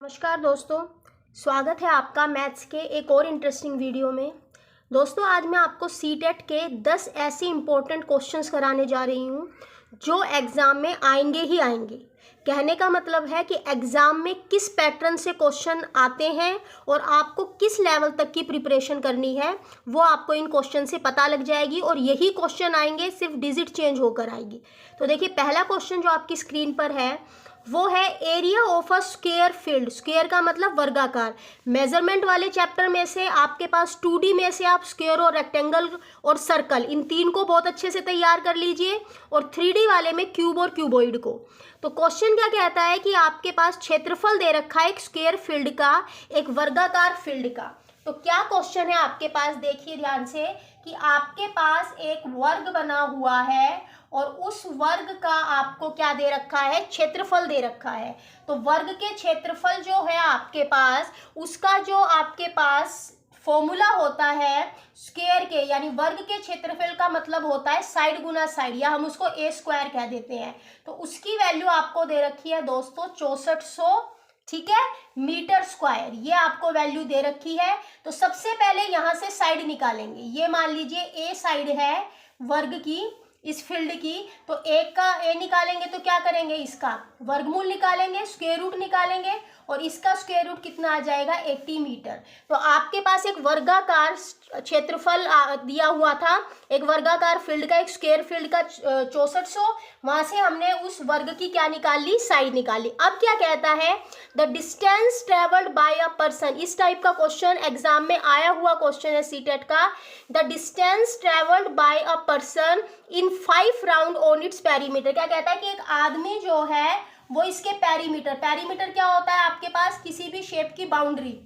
नमस्कार दोस्तों, स्वागत है आपका मैथ्स के एक और इंटरेस्टिंग वीडियो में। दोस्तों, आज मैं आपको सीटेट के 10 ऐसे इम्पोर्टेंट क्वेश्चंस कराने जा रही हूँ जो एग्ज़ाम में आएंगे ही आएंगे। कहने का मतलब है कि एग्ज़ाम में किस पैटर्न से क्वेश्चन आते हैं और आपको किस लेवल तक की प्रिपरेशन करनी है वो आपको इन क्वेश्चन से पता लग जाएगी। और यही क्वेश्चन आएंगे, सिर्फ डिजिट चेंज होकर आएगी। तो देखिए, पहला क्वेश्चन जो आपकी स्क्रीन पर है वो है area of a square field. Square का मतलब वर्गाकार। मेजरमेंट वाले चैप्टर में से आपके पास 2D में से आप स्क्वायर और रेक्टेंगल और सर्कल, इन तीन को बहुत अच्छे से तैयार कर लीजिए, और 3D वाले में क्यूब और क्यूबॉइड को। तो क्वेश्चन क्या कहता है कि आपके पास क्षेत्रफल दे रखा है एक स्क्वायर फील्ड का, एक वर्गाकार फील्ड का। तो क्या क्वेश्चन है आपके पास, देखिए ध्यान से, कि आपके पास एक वर्ग बना हुआ है और उस वर्ग का आपको क्या दे रखा है, क्षेत्रफल दे रखा है। तो वर्ग के क्षेत्रफल जो है आपके पास, उसका जो आपके पास फॉर्मूला होता है स्क्वायर के, यानी वर्ग के क्षेत्रफल का मतलब होता है साइड गुना साइड, या हम उसको ए स्क्वायर कह देते हैं। तो उसकी वैल्यू आपको दे रखी है दोस्तों 6400, ठीक है, मीटर स्क्वायर। ये आपको वैल्यू दे रखी है। तो सबसे पहले यहाँ से साइड निकालेंगे। ये मान लीजिए ए साइड है वर्ग की, इस फील्ड की। तो एक का ए निकालेंगे तो क्या करेंगे, इसका वर्गमूल निकालेंगे, स्क्वायर रूट निकालेंगे, और इसका स्क्वायर रूट कितना आ जाएगा 80 मीटर। तो आपके पास एक वर्गाकार क्षेत्रफल दिया हुआ था, एक वर्गाकार फील्ड का, एक स्क्वायर फील्ड का 6400। वहां से हमने उस वर्ग की क्या निकाल ली, साइड निकाल ली। अब क्या कहता है, the distance travelled by a person. इस टाइप का क्वेश्चन एग्जाम में आया हुआ क्वेश्चन है सीटेट का। The distance travelled by a person in 5 round on its perimeter. क्या कहता है कि एक आदमी जो है वो इसके पेरीमीटर, पेरीमीटर क्या होता है आपके पास, किसी भी शेप की बाउंड्री,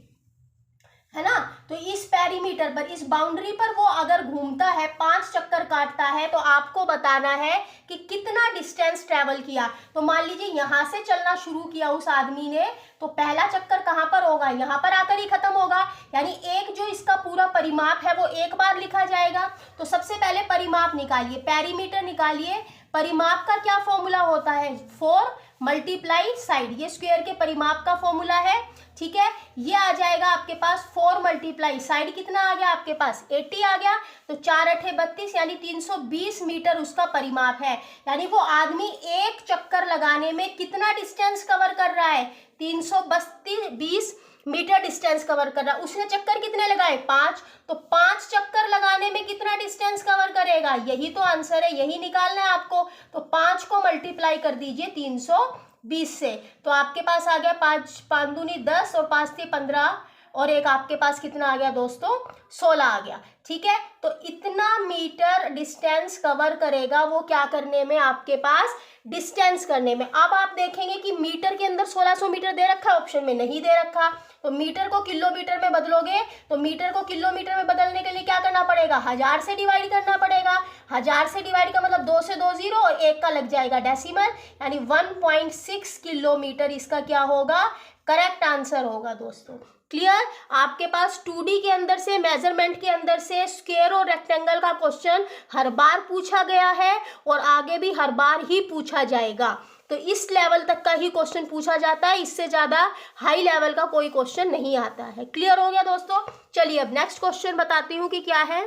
है ना। तो इस पेरीमीटर पर, इस बाउंड्री पर वो अगर घूमता है, 5 चक्कर काटता है, तो आपको बताना है कि कितना डिस्टेंस ट्रेवल किया। तो मान लीजिए यहां से चलना शुरू किया उस आदमी ने, तो पहला चक्कर कहां पर होगा, यहां पर आकर ही खत्म होगा। यानी एक जो इसका पूरा परिमाप है वो एक बार लिखा जाएगा। तो सबसे पहले परिमाप निकालिए, पेरीमीटर निकालिए। परिमाप का क्या फॉर्मूला होता है, 4 मल्टीप्लाई साइड। ये स्क्वायर के परिमाप का फॉर्मूला है, ठीक है। ये आ जाएगा आपके पास 4 मल्टीप्लाई साइड, कितना आ गया आपके पास 80 आ गया। तो 4 8 32, यानी 320 मीटर उसका परिमाप है। यानी वो आदमी एक चक्कर लगाने में कितना डिस्टेंस कवर कर रहा है, 320 मीटर डिस्टेंस कवर कर रहा है। उसने चक्कर कितने लगाए, 5। तो 5 चक्कर लगाने में कितना डिस्टेंस कवर करेगा, यही तो आंसर है, यही निकालना है आपको। तो 5 को मल्टीप्लाई कर दीजिए 320 से। तो आपके पास आ गया 5 5 दूनी 10 और 5 थे 15, और एक आपके पास कितना आ गया दोस्तों, 16 आ गया, ठीक है। तो इतना मीटर डिस्टेंस कवर करेगा वो, क्या करने में, आपके पास डिस्टेंस करने में। अब आप देखेंगे कि मीटर के अंदर 1600 मीटर दे रखा है, ऑप्शन में नहीं दे रखा। तो मीटर को किलोमीटर में बदलोगे, तो मीटर को किलोमीटर में बदलने के लिए क्या करना पड़ेगा, 1000 से डिवाइड करना पड़ेगा। 1000 से डिवाइड का मतलब 2 से 2 0 और 1 का लग जाएगा डेसिमल, यानी 1.6 किलोमीटर इसका क्या होगा, करेक्ट आंसर होगा दोस्तों। क्लियर। आपके पास 2D के अंदर से, मेजरमेंट के अंदर से स्क्वायर और रेक्टेंगल का क्वेश्चन हर बार पूछा गया है और आगे भी हर बार ही पूछा जाएगा। तो इस लेवल तक का ही क्वेश्चन पूछा जाता है, इससे ज्यादा हाई लेवल का कोई क्वेश्चन नहीं आता है। क्लियर हो गया दोस्तों। चलिए अब नेक्स्ट क्वेश्चन बताती हूँ कि क्या है।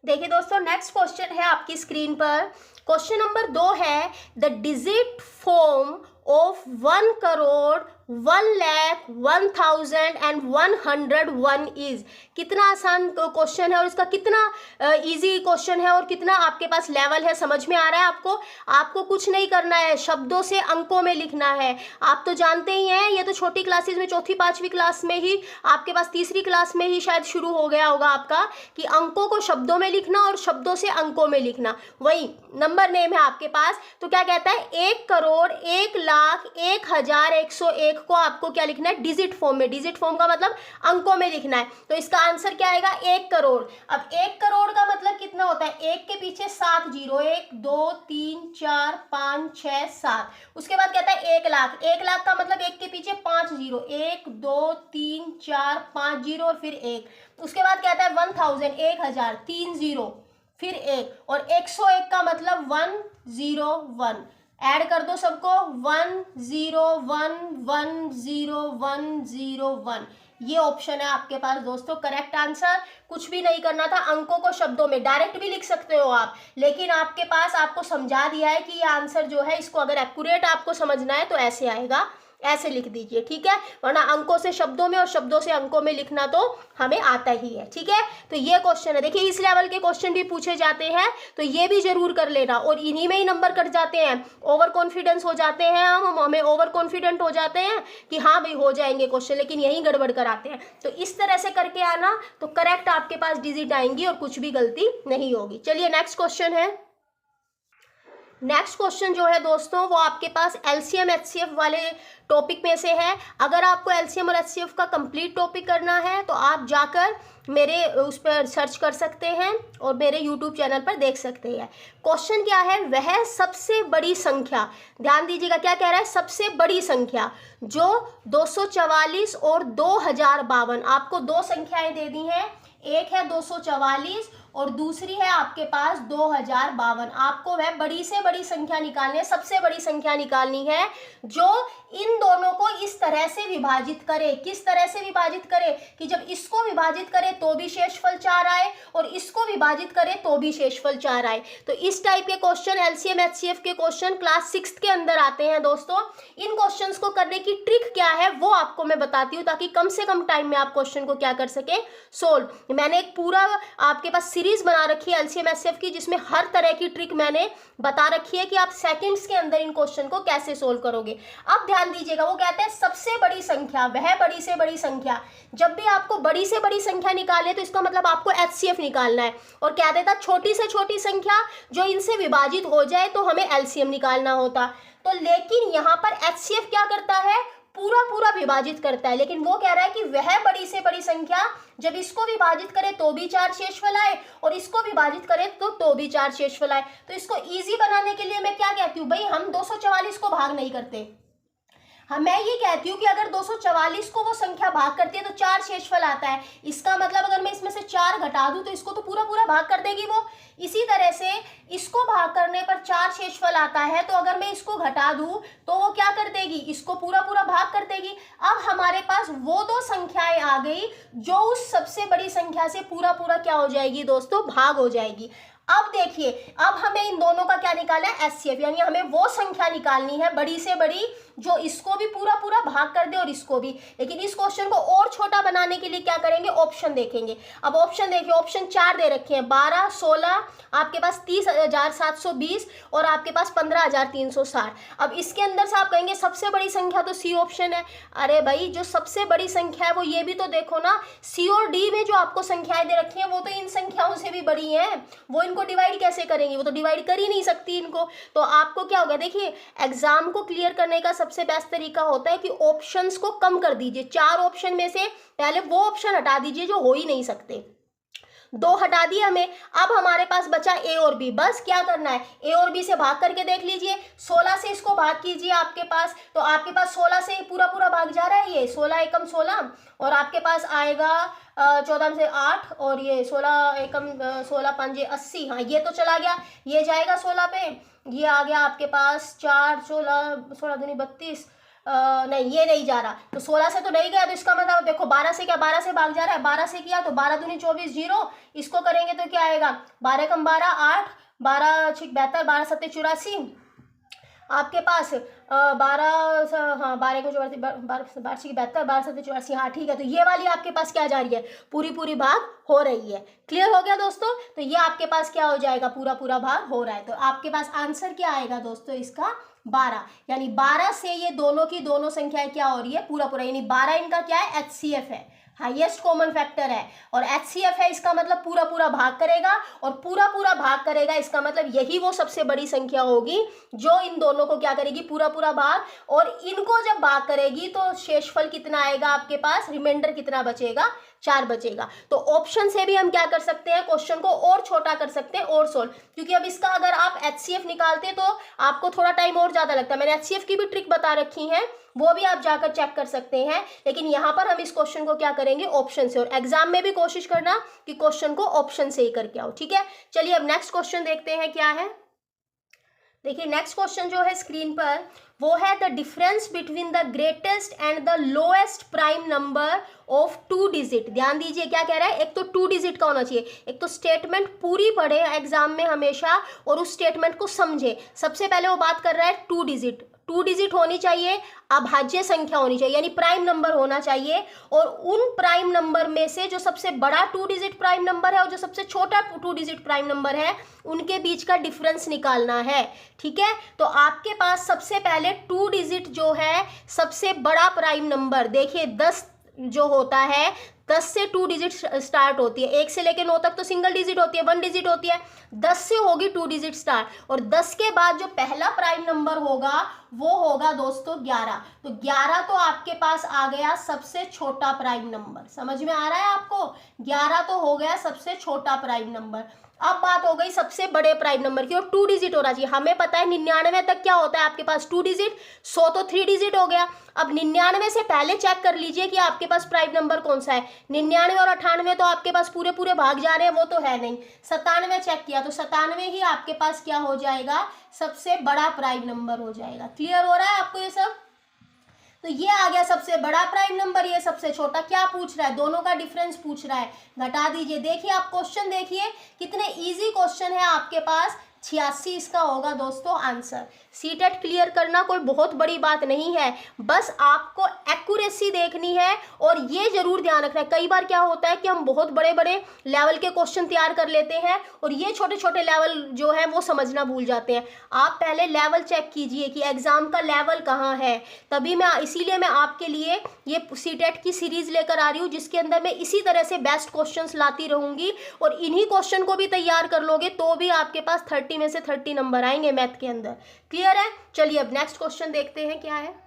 देखिए दोस्तों, नेक्स्ट क्वेश्चन है आपकी स्क्रीन पर। क्वेश्चन नंबर 2 है, the digit form of 1 crore 1,01,101 is. कितना आसान क्वेश्चन है और इसका कितना इजी क्वेश्चन है और कितना आपके पास लेवल है, समझ में आ रहा है आपको। आपको कुछ नहीं करना है, शब्दों से अंकों में लिखना है। आप तो जानते ही हैं, ये तो छोटी क्लासेस में, 4th 5वीं क्लास में ही, आपके पास 3री क्लास में ही शायद शुरू हो गया होगा आपका, कि अंकों को शब्दों में लिखना और शब्दों से अंकों में लिखना। वही नंबर नेम है आपके पास। तो क्या कहता है, 1 करोड़ 1,01,101 को आपको क्या लिखना है, डिजिट फॉर्म में। डिजिट फॉर्म का मतलब अंकों में लिखना है। तो इसका आंसर क्या आएगा, 1 करोड़। अब 1 करोड़ का मतलब कितना होता है, 1 के पीछे 7 जीरो, 1 2 3 4 5 6 7। उसके बाद कहता है 1 लाख। 1 लाख का मतलब 1 के पीछे 5 जीरो, 1 2 3 4 5 जीरो और फिर 1। उसके बाद कहता है 1000, 1000, 3 जीरो फिर 1, और 101 का मतलब 101। ऐड कर दो सबको, 1 0 1 1 0 1 0 1, ये ऑप्शन है आपके पास दोस्तों करेक्ट आंसर। कुछ भी नहीं करना था, अंकों को शब्दों में डायरेक्ट भी लिख सकते हो आप, लेकिन आपके पास आपको समझा दिया है कि ये आंसर जो है इसको अगर एक्यूरेट आपको समझना है तो ऐसे आएगा, ऐसे लिख दीजिए, ठीक है, वरना अंकों से शब्दों में और शब्दों से अंकों में लिखना तो हमें आता ही है, ठीक है। तो ये क्वेश्चन है, देखिए इस लेवल के क्वेश्चन भी पूछे जाते हैं तो ये भी जरूर कर लेना, और इन्हीं में ही नंबर कट जाते हैं, ओवर कॉन्फिडेंस हो जाते हैं हमें ओवर कॉन्फिडेंट हो जाते हैं कि हाँ भाई हो जाएंगे क्वेश्चन, लेकिन यही गड़बड़ कराते हैं। तो इस तरह से करके आना तो करेक्ट आपके पास डिजिट आएंगी और कुछ भी गलती नहीं होगी। चलिए नेक्स्ट क्वेश्चन है। नेक्स्ट क्वेश्चन जो है दोस्तों वो आपके पास एलसीएम एचसीएफ वाले टॉपिक में से है। अगर आपको एलसीएम और एचसीएफ का कंप्लीट टॉपिक करना है तो आप जाकर मेरे उस पर सर्च कर सकते हैं और मेरे यूट्यूब चैनल पर देख सकते हैं। क्वेश्चन क्या है, वह सबसे बड़ी संख्या, ध्यान दीजिएगा क्या कह रहा है, सबसे बड़ी संख्या जो 244 और 2052, आपको दो संख्याएं दे दी हैं, एक है 244 और दूसरी है आपके पास 2052। आपको वह बड़ी से बड़ी संख्या निकालनी है, सबसे बड़ी संख्या निकालनी है जो इन दोनों को इस तरह से विभाजित करे। किस तरह से विभाजित करे कि जब इसको विभाजित करे तो भी शेषफल 4 आए और इसको विभाजित करे तो भी शेषफल 4 आए। तो इस टाइप के क्वेश्चन एलसीएम एचसीएफ के क्वेश्चन क्लास 6 के अंदर आते हैं दोस्तों। इन क्वेश्चंस को करने की ट्रिक क्या है वो आपको मैं बताती हूँ, ताकि कम से कम टाइम में आप क्वेश्चन को क्या कर सके, सोल्व। मैंने एक पूरा आपके पास सीरीज बना रखी है एलसीएम एचसीएफ की, जिसमें हर तरह की ट्रिक मैंने बता रखी है कि आप सेकंड्स के अंदर इन क्वेश्चन को कैसे सोल्व करोगे। अब ध्यान दीजिएगा, वो कहते हैं सबसे बड़ी संख्या, वह बड़ी से बड़ी संख्या। जब भी आपको बड़ी से बड़ी संख्या निकालनी है तो इसका मतलब आपको एचसीएफ निकालना है, और क्या देता, छोटी से छोटी संख्या जो इनसे विभाजित हो जाए तो हमें एलसीएम निकालना होता। तो लेकिन यहाँ पर एचसीएफ क्या करता है, पूरा पूरा विभाजित करता है, लेकिन वो कह रहा है कि वह बड़ी से बड़ी संख्या जब इसको विभाजित करे तो भी 4 शेषफल आए और इसको विभाजित करे तो भी 4 शेषफल आए। तो इसको इजी बनाने के लिए मैं क्या कहती हूँ, भाई हम 244 को भाग नहीं करते, हाँ मैं ये कहती हूँ कि अगर 244 को वो संख्या भाग करती है तो 4 शेषफल आता है। इसका मतलब अगर मैं इसमें से 4 घटा दूं तो इसको तो पूरा पूरा भाग कर देगी वो। इसी तरह से इसको भाग करने पर 4 शेषफल आता है, तो अगर मैं इसको घटा दूं तो वो क्या कर देगी, इसको पूरा पूरा भाग कर देगी। अब हमारे पास वो दो संख्याएं आ गई जो उस सबसे बड़ी संख्या से पूरा पूरा क्या हो जाएगी दोस्तों, भाग हो जाएगी। अब देखिए, अब हमें इन दोनों का क्या निकालना है, एचसीएफ, यानी हमें वो संख्या निकालनी है बड़ी से बड़ी जो इसको भी पूरा पूरा भाग कर दे और इसको भी। लेकिन इस क्वेश्चन को और छोटा बनाने के लिए क्या करेंगे, ऑप्शन देखेंगे। अब ऑप्शन देखिए, ऑप्शन 4 दे रखे हैं, 12, 16, आपके पास 30,720 और आपके पास 15,360। अब इसके अंदर से आप कहेंगे सबसे बड़ी संख्या तो सी ऑप्शन है। अरे भाई, जो सबसे बड़ी संख्या है वो ये भी तो देखो ना, सी और डी में जो आपको संख्याएं दे रखी हैं वो तो इन संख्याओं से भी बड़ी हैं, वो इनको डिवाइड कैसे करेंगी, वो तो डिवाइड कर ही नहीं सकती इनको। तो आपको क्या होगा, देखिए एग्जाम को क्लियर करने का सबसे बेस्ट तरीका होता है कि ऑप्शंस को कम कर दीजिए। 4 ऑप्शन में से पहले वो ऑप्शन हटा दीजिए जो हो ही नहीं सकते, 2 हटा दिए हमें। अब हमारे पास बचा ए और बी, बस क्या करना है, ए और बी से भाग करके देख लीजिए। 16 से इसको भाग कीजिए आपके पास, तो आपके पास 16 से पूरा पूरा भाग जा रहा है, ये 16 एकम 16 और आपके पास आएगा 14 से 8 और ये 16 एकम 16 पंजे 80, हाँ ये तो चला गया, ये जाएगा 16 पे, ये आ गया आपके पास 4 16 दूनी 32, नहीं ये नहीं जा रहा, तो 16 से तो नहीं गया, तो इसका मतलब देखो 12 से क्या, 12 से भाग जा रहा है, 12 से किया तो 12 दूनी 24 0, इसको करेंगे तो क्या आएगा, 12 कम 12 8, 12 6 72, 12 7 84, आपके पास 12, हाँ 12 को 84, 12 6 72, 12 7 84, हाँ ठीक है। तो ये वाली आपके पास क्या जा रही है, पूरी पूरी भाग हो रही है। क्लियर हो गया दोस्तों, तो ये आपके पास क्या हो जाएगा, पूरा पूरा भाग हो रहा है। तो आपके पास आंसर क्या आएगा दोस्तों इसका, 12, यानी 12 से ये दोनों की दोनों संख्याएं क्या हो रही है, पूरा पूरा, यानी 12 इनका क्या है, एचसीएफ है, हाईएस्ट कॉमन फैक्टर है, और एचसीएफ है, इसका मतलब पूरा पूरा भाग करेगा, और पूरा पूरा भाग करेगा इसका मतलब यही वो सबसे बड़ी संख्या होगी जो इन दोनों को क्या करेगी, पूरा पूरा भाग, और इनको जब भाग करेगी तो शेषफल कितना आएगा आपके पास, रिमाइंडर कितना बचेगा, 4 बचेगा। तो ऑप्शन से भी हम क्या कर सकते हैं, क्वेश्चन को और छोटा कर सकते हैं और सोल्व, क्योंकि अब इसका अगर आप एचसीएफ निकालते तो आपको थोड़ा टाइम और ज्यादा लगता है। मैंने एचसीएफ की भी ट्रिक बता रखी है, वो भी आप जाकर चेक कर सकते हैं, लेकिन यहाँ पर हम इस क्वेश्चन को क्या करेंगे, ऑप्शन से, और एग्जाम में भी कोशिश करना कि क्वेश्चन को ऑप्शन से ही करके आओ, ठीक है। चलिए अब नेक्स्ट क्वेश्चन देखते हैं क्या है। देखिए नेक्स्ट क्वेश्चन जो है स्क्रीन पर वो है the difference between the greatest and the lowest prime number of 2 digit. ध्यान दीजिए क्या कह रहा है, एक तो 2 डिजिट का होना चाहिए, एक तो स्टेटमेंट पूरी पढ़े एग्जाम में हमेशा और उस स्टेटमेंट को समझे। सबसे पहले वो बात कर रहा है 2 डिजिट, 2 डिजिट होनी चाहिए, अभाज्य संख्या होनी चाहिए यानी प्राइम नंबर होना चाहिए, और उन प्राइम नंबर में से जो सबसे बड़ा 2 डिजिट प्राइम नंबर है और जो सबसे छोटा 2 डिजिट प्राइम नंबर है उनके बीच का डिफरेंस निकालना है। ठीक है, तो आपके पास सबसे पहले 2 डिजिट जो है सबसे बड़ा प्राइम नंबर, देखिए 10 जो होता है 10 से 2 डिजिट स्टार्ट होती है, 1 से लेकर 9 तक तो सिंगल डिजिट होती है, 1 डिजिट होती है, 10 से होगी 2 डिजिट स्टार्ट, और 10 के बाद जो पहला प्राइम नंबर होगा वो होगा दोस्तों 11। तो 11 तो आपके पास आ गया सबसे छोटा प्राइम नंबर, समझ में आ रहा है आपको, 11 तो हो गया सबसे छोटा प्राइम नंबर। अब बात हो गई सबसे बड़े प्राइम नंबर की, और 2 डिजिट होना चाहिए। हमें पता है 99 तक क्या होता है आपके पास 2 डिजिट, 100 तो 3 डिजिट हो गया। अब 99 से पहले चेक कर लीजिए कि आपके पास प्राइम नंबर कौन सा है। 99 और 98 तो आपके पास पूरे पूरे भाग जा रहे हैं, वो तो है नहीं। 97 चेक किया तो 97 ही आपके पास क्या हो जाएगा, सबसे बड़ा प्राइम नंबर हो जाएगा। क्लियर हो रहा है आपको ये सब? तो ये आ गया सबसे बड़ा प्राइम नंबर, ये सबसे छोटा। क्या पूछ रहा है, दोनों का डिफरेंस पूछ रहा है, घटा दीजिए। देखिए आप क्वेश्चन देखिए कितने इजी क्वेश्चन है आपके पास, 86 इसका होगा दोस्तों आंसर। सीटेट क्लियर करना कोई बहुत बड़ी बात नहीं है, बस आपको एक्यूरेसी देखनी है और ये जरूर ध्यान रखना है। कई बार क्या होता है कि हम बहुत बड़े बड़े लेवल के क्वेश्चन तैयार कर लेते हैं और ये छोटे छोटे लेवल जो है वो समझना भूल जाते हैं। आप पहले लेवल चेक कीजिए कि एग्जाम का लेवल कहाँ है, तभी इसीलिए मैं आपके लिए ये सीटेट की सीरीज लेकर आ रही हूँ जिसके अंदर मैं इसी तरह से बेस्ट क्वेश्चंस लाती रहूंगी, और इन्हीं क्वेश्चन को भी तैयार कर लोगे तो भी आपके पास 30 में से 30 नंबर आएंगे मैथ के अंदर। क्लियर है? चलिए अब नेक्स्ट क्वेश्चन देखते हैं क्या है।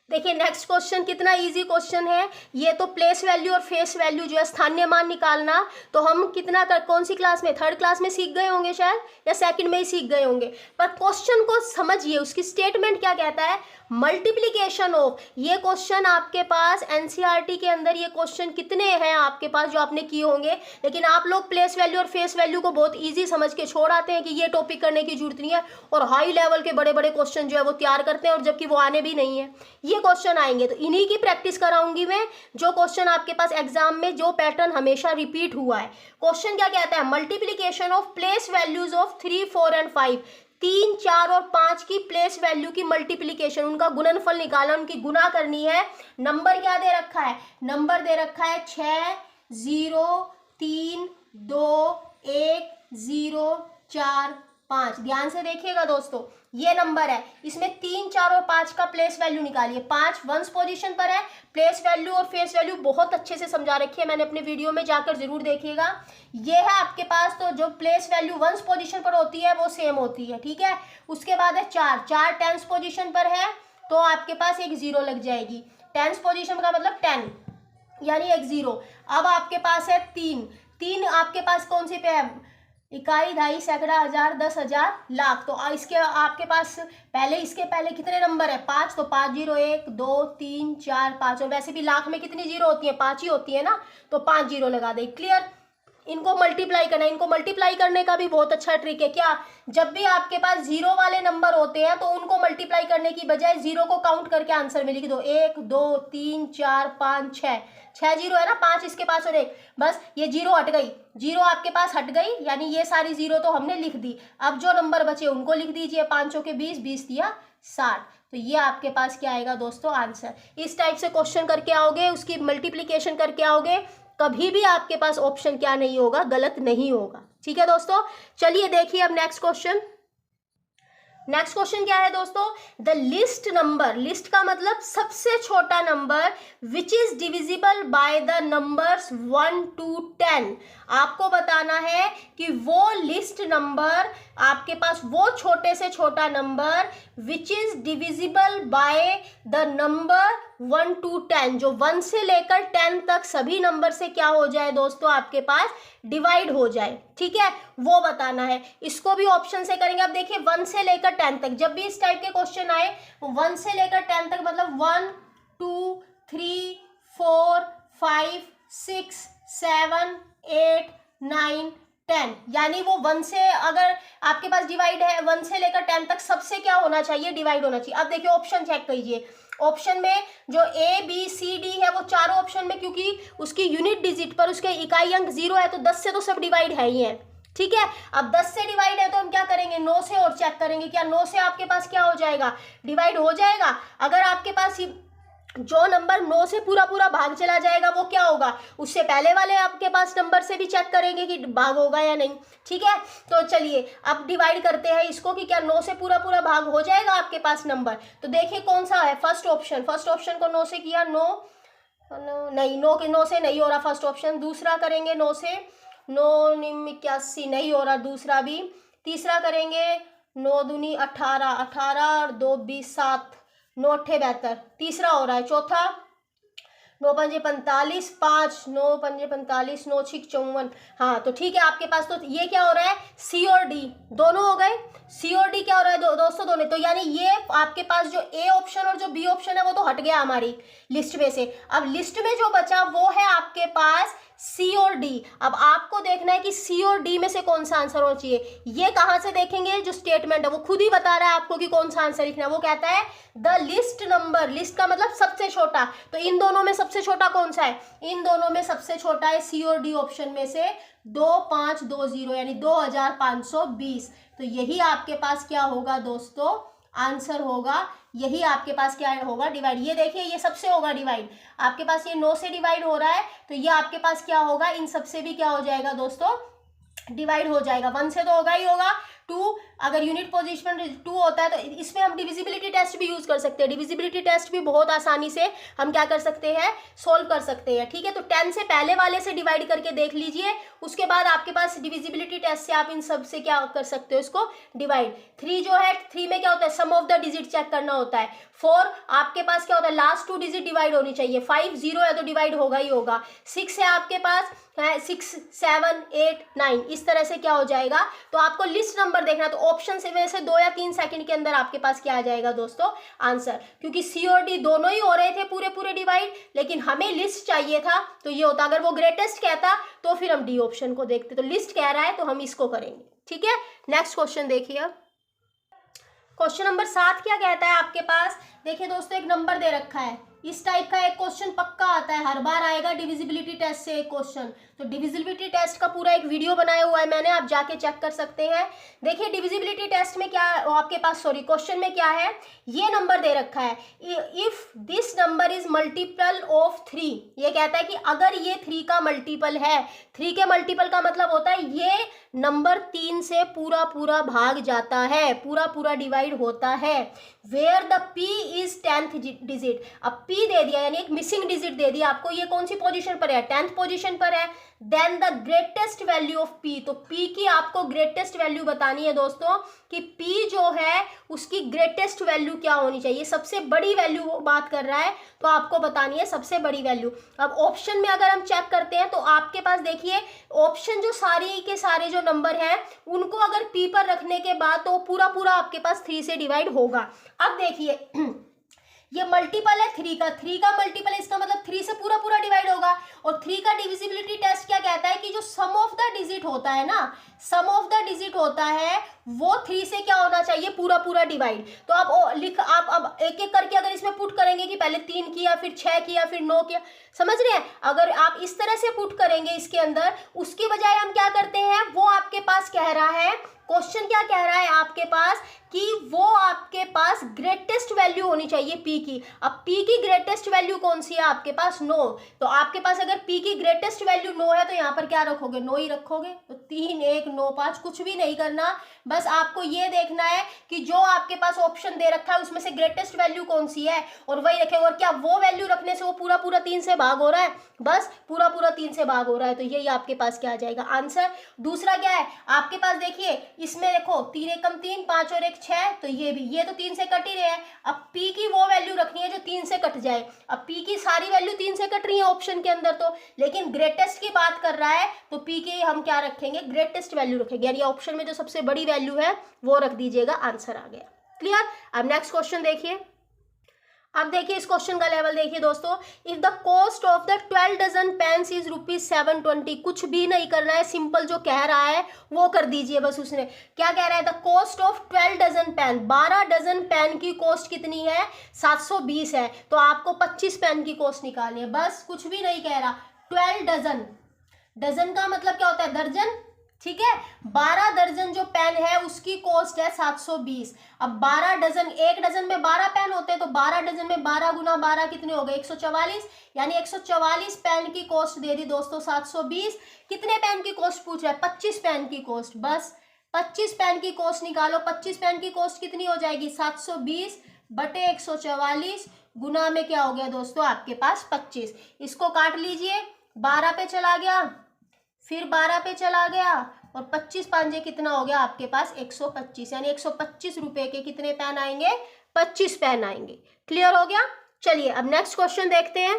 देखिए नेक्स्ट क्वेश्चन कितना इजी क्वेश्चन है। ये तो प्लेस वैल्यू और फेस वैल्यू जो है स्थानीय मान निकालना, तो हम कितना कौन सी क्लास में, 3rd क्लास में सीख गए होंगे शायद, या 2nd में ही सीख गए होंगे। पर क्वेश्चन को समझिए, उसकी स्टेटमेंट क्या कहता है, मल्टीप्लीकेशन ऑफ। ये क्वेश्चन आपके पास एनसीईआरटी के अंदर ये क्वेश्चन कितने हैं आपके पास जो आपने किए होंगे, लेकिन आप लोग प्लेस वैल्यू और फेस वैल्यू को बहुत इजी समझ के छोड़ आते हैं कि ये टॉपिक करने की जरूरत नहीं है, और हाई लेवल के बड़े बड़े क्वेश्चन जो है वो तैयार करते हैं, और जबकि वो आने भी नहीं है। ये क्वेश्चन आएंगे तो इन्हीं की प्रैक्टिस कराऊंगी मैं, जो क्वेश्चन आपके पास एग्जाम में जो पैटर्न हमेशा रिपीट हुआ है। क्वेश्चन क्या कहता है, multiplication of place values of 3, 4 and 5। 3, 4 और 5 की प्लेस वैल्यू की मल्टीप्लीकेशन, उनका गुणनफल निकाला, उनकी गुना करनी है। नंबर क्या दे रखा है, नंबर दे रखा है 6, 0, 3, 2, 1, 0, 4, 5। ध्यान से देखिएगा दोस्तों, ये नंबर है, इसमें 3, 4 और 5 का प्लेस वैल्यू निकालिए। 5 वंस पोजीशन पर है, प्लेस वैल्यू और फेस वैल्यू बहुत अच्छे से समझा रखी है मैंने अपने वीडियो में, जाकर जरूर देखिएगा। ये है आपके पास, तो जो प्लेस वैल्यू वंस पोजीशन पर होती है वो सेम होती है, ठीक है। उसके बाद है 4 टेंस पोजीशन पर है तो आपके पास एक 0 लग जाएगी। टेंस पोजीशन का मतलब 10 यानी एक 0। अब आपके पास है 3 आपके पास कौन सी पे है, इकाई, दहाई, सैकड़ा, हजार, 10,000, लाख। तो इसके आपके पास इसके पहले कितने नंबर है, 5, तो 5, 0, 1, 2, 3, 4, 5, और वैसे भी लाख में कितनी 0 होती है, 5 ही होती है ना, तो 5 0 लगा दे। क्लियर? इनको मल्टीप्लाई करना है, इनको मल्टीप्लाई करने का भी बहुत अच्छा ट्रिक है। क्या, जब भी आपके पास 0 वाले नंबर होते हैं तो उनको मल्टीप्लाई करने की बजाय 0 को काउंट करके आंसर में लिख दो। 1, 2, 3, 4, 5, 6 0 है ना, 5 इसके पास और 1, बस ये 0 हट गई, 0 आपके पास हट गई, यानी ये सारी 0 तो हमने लिख दी। अब जो नंबर बचे उनको लिख दीजिए, 5 के 20, 20 दिया 60। तो ये आपके पास क्या आएगा दोस्तों, आंसर। इस टाइप से क्वेश्चन करके आओगे, उसकी मल्टीप्लीकेशन करके आओगे, कभी भी आपके पास ऑप्शन क्या नहीं होगा, गलत नहीं होगा। ठीक है दोस्तों, चलिए देखिए अब नेक्स्ट क्वेश्चन। नेक्स्ट क्वेश्चन क्या है दोस्तों, द लिस्ट नंबर, लिस्ट का मतलब सबसे छोटा number, which is divisible by the numbers 1 to 10। आपको बताना है कि वो लिस्ट नंबर, आपके पास वो छोटे से छोटा number which is divisible by the number 1 to 10, जो 1 से लेकर 10 तक सभी नंबर से क्या हो जाए दोस्तों, आपके पास डिवाइड हो जाए। ठीक है, वो बताना है। इसको भी ऑप्शन से करेंगे। अब देखिए 1 से लेकर 10 तक, जब भी इस टाइप के क्वेश्चन आए 1 से लेकर 10 तक मतलब 1, 2, 3, 4, 5, 6, 7, 8, 9, 10, यानी वो 1 से अगर आपके पास डिवाइड है 1 से लेकर 10 तक सबसे क्या होना चाहिए, डिवाइड होना चाहिए। अब देखिए ऑप्शन चेक कीजिए, ऑप्शन में जो A B C D है वो चारों ऑप्शन में, क्योंकि उसकी यूनिट डिजिट पर उसके इकाई अंक 0 है तो 10 से तो सब डिवाइड है ही है, ठीक है। अब 10 से डिवाइड है तो हम क्या करेंगे, 9 से और चेक करेंगे, क्या 9 से आपके पास क्या हो जाएगा, डिवाइड हो जाएगा। अगर आपके पास जो नंबर 9 से पूरा पूरा भाग चला जाएगा वो क्या होगा, उससे पहले वाले आपके पास नंबर से भी चेक करेंगे कि भाग होगा या नहीं, ठीक है। तो चलिए अब डिवाइड करते हैं इसको कि क्या 9 से पूरा पूरा भाग हो जाएगा आपके पास नंबर। तो देखिए कौन सा है, फर्स्ट ऑप्शन को 9 से किया, 9 नहीं, 9 से नहीं हो रहा फर्स्ट ऑप्शन। दूसरा करेंगे 9 से, 9 नहीं हो रहा दूसरा भी। तीसरा करेंगे 9 दूनी 18, 18 और 2 20, 7, 9 अट्ठे 72, तीसरा हो रहा है। चौथा 9 पंजे 45, 5, 9 पंजे 45, 9 6 54। हाँ तो ठीक है, आपके पास तो ये क्या हो रहा है, सी और डी दोनों हो गए। सी और डी क्या हो रहा है दोस्तों, दोनों। तो यानी ये आपके पास जो ए ऑप्शन और जो बी ऑप्शन है वो तो हट गया हमारी लिस्ट में से। अब लिस्ट में जो बचा वो है आपके पास सी और डी। अब आपको देखना है कि सी और डी में से कौन सा आंसर होना चाहिए। ये कहां से देखेंगे, जो स्टेटमेंट है वो खुद ही बता रहा है आपको कि कौन सा आंसर लिखना है। वो कहता है द लिस्ट नंबर, लिस्ट का मतलब सबसे छोटा, तो इन दोनों में सबसे छोटा कौन सा है, इन दोनों में सबसे छोटा है सी और डी ऑप्शन में से 2520, यानी 2520। तो यही आपके पास क्या होगा दोस्तों, आंसर होगा। यही आपके पास क्या होगा, डिवाइड। ये देखिए ये सबसे होगा डिवाइड, आपके पास ये 9 से डिवाइड हो रहा है तो ये आपके पास क्या होगा, इन सबसे भी क्या हो जाएगा दोस्तों, डिवाइड हो जाएगा। 1 से तो होगा ही होगा। 2 अगर यूनिट पोजीशन 2 होता है तो इसमें हम डिविजिबिलिटी टेस्ट भी यूज कर सकते हैं। डिविजिबिलिटी टेस्ट भी बहुत आसानी से हम क्या कर सकते हैं, सोल्व कर सकते हैं, ठीक है। तो 10 से पहले वाले से डिवाइड करके देख लीजिए, उसके बाद आपके पास डिविजिबिलिटी टेस्ट से आप इन सब से क्या कर सकते हो, इसको डिवाइड। 3 जो है, 3 में क्या होता है, सम ऑफ द डिजिट चेक करना होता है। 4 आपके पास क्या होता है, लास्ट 2 डिजिट डिवाइड होनी चाहिए। 5 0 है तो डिवाइड होगा ही होगा। 6 है आपके पास, 6 7 8 9, इस तरह से क्या हो जाएगा। तो आपको लिस्ट नंबर देखना, तो ऑप्शन से में से 2 या 3 सेकंड के अंदर आपके पास क्या आ जाएगा दोस्तों, आंसर। क्योंकि सी और डी दोनों ही हो रहे थे पूरे पूरे डिवाइड, लेकिन हमें लिस्ट चाहिए था तो ये होता। अगर वो ग्रेटेस्ट कहता तो फिर हम डी ऑप्शन को देखते, तो लिस्ट कह रहा है तो हम इसको करेंगे, ठीक है। नेक्स्ट क्वेश्चन देखिए, क्वेश्चन नंबर 7 क्या कहता है आपके पास। देखिए दोस्तों एक नंबर दे रखा है, इस टाइप का एक क्वेश्चन पक्का आता है, हर बार आएगा डिविजिबिलिटी टेस्ट से एक क्वेश्चन। तो डिविजिबिलिटी टेस्ट का पूरा एक वीडियो बनाया हुआ है मैंने, आप जाके चेक कर सकते हैं। देखिए डिविजिबिलिटी टेस्ट में क्या आपके पास, सॉरी क्वेश्चन में क्या है, ये नंबर दे रखा है, if this number is multiple of 3। ये कहता है कि अगर ये 3 का मल्टीपल है, 3 के मल्टीपल का मतलब होता है ये नंबर 3 से पूरा पूरा भाग जाता है, पूरा पूरा डिवाइड होता है। Where the p is 10th digit. अब p दे दिया यानी एक मिसिंग डिजिट दे दिया आपको, ये कौन सी पोजीशन पर है, 10th पोजीशन पर है। Then the greatest value of p, तो p की आपको ग्रेटेस्ट वैल्यू बतानी है दोस्तों कि p जो है उसकी ग्रेटेस्ट वैल्यू क्या होनी चाहिए, सबसे बड़ी वैल्यू वो बात कर रहा है तो आपको बतानी है सबसे बड़ी वैल्यू। अब ऑप्शन में अगर हम चेक करते हैं तो आपके पास देखिए ऑप्शन जो सारे के सारे जो नंबर हैं उनको अगर p पर रखने के बाद तो पूरा पूरा आपके पास 3 से डिवाइड होगा। अब देखिए ये मल्टीपल है 3 का, 3 का मल्टीपल है, इसका मतलब 3 से पूरा पूरा डिवाइड होगा। और 3 का डिविजिबिलिटी टेस्ट क्या कहता है कि जो सम ऑफ द डिजिट होता है ना, सम ऑफ द डिजिट होता है वो 3 से क्या होना चाहिए, पूरा पूरा डिवाइड। तो आप अब एक एक करके अगर इसमें पुट करेंगे कि पहले 3 किया फिर 6 किया फिर 9 किया, समझ रहे हैं। अगर आप इस तरह से पुट करेंगे इसके अंदर, उसके बजाय हम क्या करते हैं, वो आपके पास कह रहा है, क्वेश्चन क्या कह रहा है आपके पास कि वो आपके पास ग्रेटेस्ट वैल्यू होनी चाहिए p की। अब p की ग्रेटेस्ट वैल्यू कौन सी है आपके पास, 9। तो आपके पास अगर p की ग्रेटेस्ट वैल्यू 9 है तो यहाँ पर क्या रखोगे, 9 ही रखोगे। तो 3 1 9 5 कुछ भी नहीं करना, बस आपको ये देखना है कि जो आपके पास ऑप्शन दे रखा है उसमें से ग्रेटेस्ट वैल्यू कौन सी है और वही रखेंगे। और क्या वो वैल्यू रखने से वो पूरा पूरा 3 से भाग हो रहा है, बस पूरा पूरा 3 से भाग हो रहा है, तो यही आपके पास क्या आ जाएगा आंसर। दूसरा क्या है आपके पास, देखिए इसमें देखो 3 एकम 3 5 और 1 6, तो ये भी, ये तो 3 से कट ही रहे हैं। अब p की वो वैल्यू रखनी है जो 3 से कट जाए। अब p की सारी वैल्यू 3 से कट रही है ऑप्शन के अंदर तो, लेकिन ग्रेटेस्ट की बात कर रहा है तो p की हम क्या रखेंगे, ग्रेटेस्ट वैल्यू रखेंगे, यानी ऑप्शन में जो सबसे बड़ी वैल्यू है वो रख दीजिएगा, आंसर आ गया। क्लियर। अब नेक्स्ट क्वेश्चन देखिए, अब देखिए इस क्वेश्चन का लेवल देखिए दोस्तों, if the cost of the 12 dozen pens is ₹720, कुछ भी नहीं करना है, सिंपल जो कह रहा है वो कर दीजिए बस। उसने क्या कह रहा है, the cost of 12 dozen pen, 12 dozen pen की कॉस्ट कितनी है, 720 है, तो आपको 25 पेन की कॉस्ट निकालनी है, बस कुछ भी नहीं कह रहा। 12 डजन, डजन का मतलब क्या होता है, दर्जन, ठीक है। 12 दर्जन जो पेन है उसकी कॉस्ट है 720। अब 12 डजन, एक डजन में 12 पेन होते हैं, तो 12 डजन में 12 गुना 12 कितने हो गए, 144, यानी 144 पेन की कॉस्ट दे दी दोस्तों 720। कितने पेन की कॉस्ट पूछ रहा है, 25 पेन की कॉस्ट, बस 25 पेन की कॉस्ट निकालो। 25 पेन की कॉस्ट कितनी हो जाएगी, 720 बटे 144 गुना में क्या हो गया दोस्तों आपके पास 25। इसको काट लीजिए, 12 पे चला गया, फिर 12 पे चला गया, और 25 पांजे कितना हो गया आपके पास 125, यानी 125 रुपए के कितने पेन आएंगे, 25 पेन आएंगे। क्लियर हो गया। चलिए अब नेक्स्ट क्वेश्चन देखते हैं।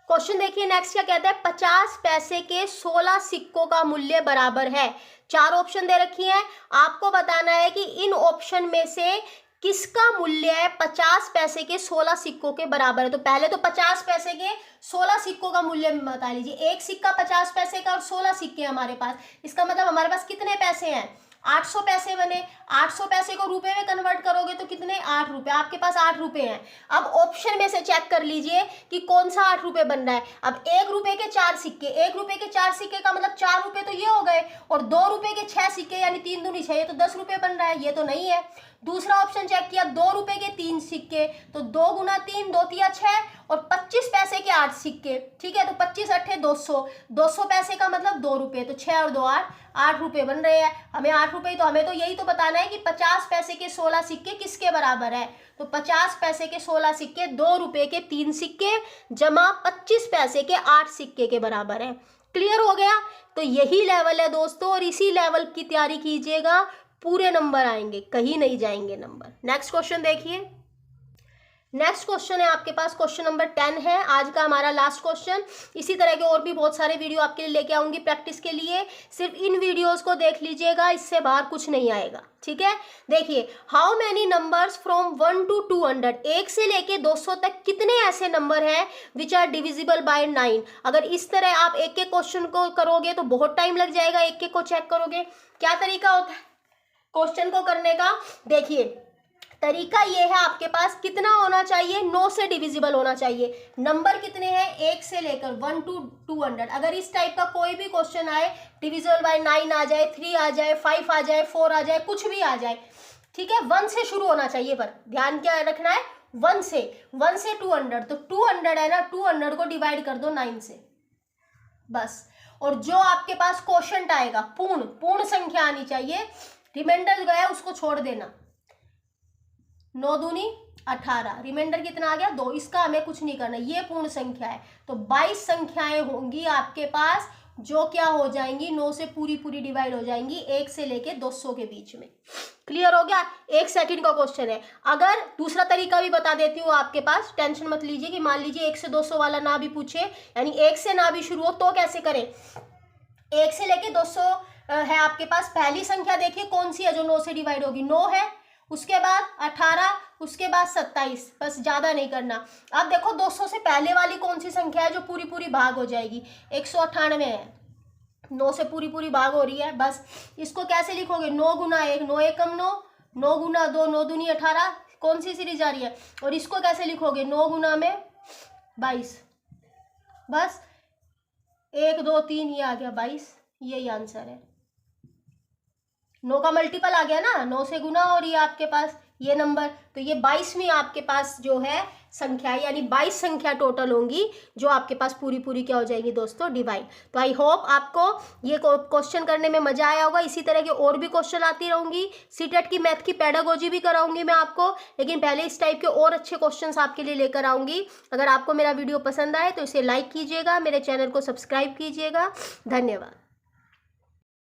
क्वेश्चन देखिए नेक्स्ट क्या कहता है, 50 पैसे के 16 सिक्कों का मूल्य बराबर है। 4 ऑप्शन दे रखी है, आपको बताना है कि इन ऑप्शन में से किसका मूल्य 50 पैसे के 16 सिक्कों के बराबर है। तो पहले तो 50 पैसे के 16 सिक्कों का मूल्य बता लीजिए। एक सिक्का 50 पैसे का और 16 सिक्के हमारे पास, इसका मतलब हमारे पास कितने पैसे हैं, 800 पैसे बने। 800 पैसे को रुपए में कन्वर्ट करोगे तो कितने, 8 रुपए, आपके पास 8 रुपए हैं। अब ऑप्शन में से चेक कर लीजिए कि कौन सा 8 रुपए बन रहा है। अब 1 रुपए के 4 सिक्के, 1 रुपए के 4 सिक्के का मतलब 4 रुपए तो ये हो गए, और 2 रुपए के 6 सिक्के यानी 3 दूनी 6, ये तो 10 रुपए बन रहा है, ये तो नहीं है। दूसरा ऑप्शन चेक किया, 2 रुपए के 3 सिक्के, तो 2 गुना 3, 2 तिया 6, और 25 पैसे के 8 सिक्के, ठीक है, तो 25 अट्ठे 200, 200 पैसे का मतलब 2 रुपए, तो 6 और 2 8 रुपए बन रहे हैं। हमें 8 रुपए, तो हमें तो यही तो बताना है कि 50 पैसे के 16 सिक्के किसके बराबर है। तो 50 पैसे के 16 सिक्के 2 रुपए के 3 सिक्के जमा 25 पैसे के 8 सिक्के के बराबर है। क्लियर हो गया। तो यही लेवल है दोस्तों, और इसी लेवल की तैयारी कीजिएगा, पूरे नंबर आएंगे, कहीं नहीं जाएंगे नंबर। नेक्स्ट क्वेश्चन देखिए। नेक्स्ट क्वेश्चन है आपके पास, क्वेश्चन नंबर 10 है आज का हमारा लास्ट क्वेश्चन। इसी तरह के और भी बहुत सारे वीडियो आपके लिए लेके आऊंगी प्रैक्टिस के लिए, सिर्फ इन वीडियोस को देख लीजिएगा, इससे बाहर कुछ नहीं आएगा, ठीक है। देखिए, how many numbers from 1 to 200, 1 से लेके 200 तक कितने ऐसे नंबर हैं विच आर डिविजिबल बाय 9। अगर इस तरह आप एक एक क्वेश्चन को करोगे तो बहुत टाइम लग जाएगा, एक एक को चेक करोगे। क्या तरीका होता है क्वेश्चन को करने का, देखिए तरीका ये है, आपके पास कितना होना चाहिए, 9 से डिविजिबल होना चाहिए। नंबर कितने हैं, 1 से लेकर 1 to 200। अगर इस टाइप का कोई भी क्वेश्चन आए, डिविजिबल बाय 9 आ जाए, 3 आ जाए, 5 आ जाए, 4 आ जाए, कुछ भी आ जाए, ठीक है, 1 से शुरू होना चाहिए। पर ध्यान क्या रखना है, 1 से 200, तो 200 है ना, 200 को डिवाइड कर दो 9 से, बस। और जो आपके पास क्वेश्चन आएगा, पूर्ण संख्या आनी चाहिए, रिमाइंडर गया उसको छोड़ देना। 9 दूनी 18, रिमाइंडर कितना आ गया 2, इसका हमें कुछ नहीं करना, ये पूर्ण संख्या है। तो 22 संख्याएं होंगी आपके पास जो क्या हो जाएंगी, 9 से पूरी डिवाइड हो जाएंगी, 1 से लेके 200 के बीच में। क्लियर हो गया। 1 सेकंड का क्वेश्चन है। अगर दूसरा तरीका भी बता देती हूँ आपके पास, टेंशन मत लीजिए कि मान लीजिए 1 से 200 वाला ना भी पूछे, यानी 1 से ना भी शुरू हो, तो कैसे करें। 1 से लेके 200 है आपके पास, पहली संख्या देखिए कौन सी है जो 9 से डिवाइड होगी, 9 है, उसके बाद 18, उसके बाद 27, बस ज़्यादा नहीं करना। अब देखो 200 से पहले वाली कौन सी संख्या है जो पूरी भाग हो जाएगी, 198 है, 9 से पूरी भाग हो रही है, बस। इसको कैसे लिखोगे, 9 गुना 1, 9 एकम 9, 9 गुना 2, 9 दूनी 18, कौन सी सीरीज आ रही है। और इसको कैसे लिखोगे, 9 गुना में 22, बस 1 2 3, ये आ गया 22, यही आंसर है। 9 का मल्टीपल आ गया ना, 9 से गुना हो रही है आपके पास ये नंबर, तो ये 22वीं आपके पास जो है संख्या, यानी 22 संख्या टोटल होंगी जो आपके पास पूरी क्या हो जाएगी दोस्तों, डिवाइड। तो आई होप आपको ये क्वेश्चन करने में मजा आया होगा। इसी तरह के और भी क्वेश्चन आती रहूंगी, सीटेट की मैथ की पेडागोजी भी कराऊंगी मैं आपको, लेकिन पहले इस टाइप के और अच्छे क्वेश्चन आपके लिए लेकर आऊंगी। अगर आपको मेरा वीडियो पसंद आए तो इसे लाइक कीजिएगा, मेरे चैनल को सब्सक्राइब कीजिएगा। धन्यवाद।